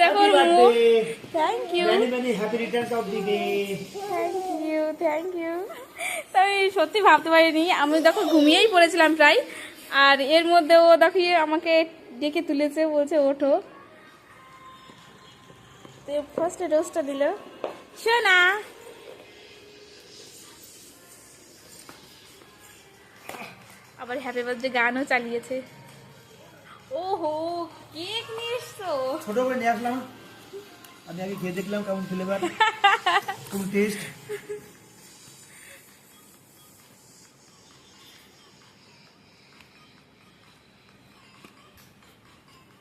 দেখো thank you thank you তাই সত্যি ভাবতে পারিনি, আমি দেখো ঘুমিয়েই পড়েছিলাম প্রায়, আর এর মধ্যে ও দেখো আমাকে ডেকে তুলেছে, বলছে ওঠো। তো ফার্স্টে ডোজটা দিল শোনা, আবার হ্যাপি বার্থডে গানও চালিয়েছে। ওহো কেক নিয়ে এসছো, ছোট করে নিয়ে আসলাম, আমি আগে খেয়ে দেখলাম কেমন ফ্লেভার, কেমন টেস্ট।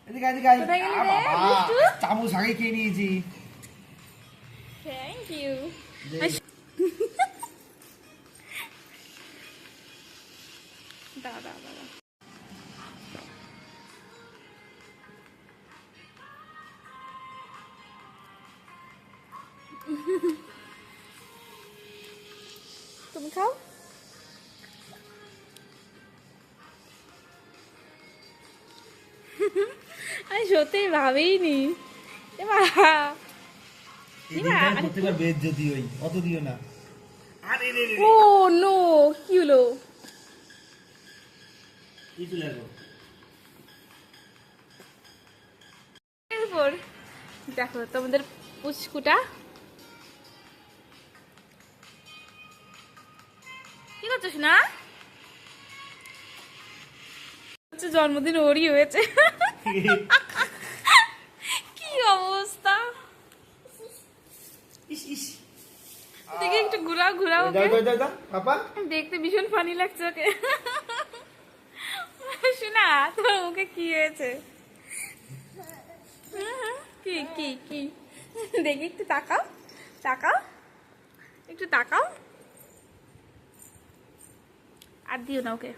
এদিকে এদিকে কোথায় গেলি রে, দুষ্টু? চামচ আগে খেয়ে নিয়েছি। Thank you. দাদা দাদা তুমি খাও। আমি সত্যি ভাবিনি। প্রত্যেকবার বেদ যদি ওই অত দিও না। আরে রে রে, ও নো, কি হলো? কি চলে গেল? এরপর দেখো তোমাদের পুচকুটা কি করছিস না, জন্মদিন ওরই হয়েছে। কি অবস্থা, ইস ইস, দেখে একটু ঘুরাও ঘুরাও ওকে। দাও দাও দাও দাও পাপা। দেখতে ভীষণ ফানি লাগছে ওকে। শোনা তোর মুখে কি হয়েছে? কি কি কি দেখি একটু তাকাও, তাকাও একটু তাকাও, আর দিও না ওকে।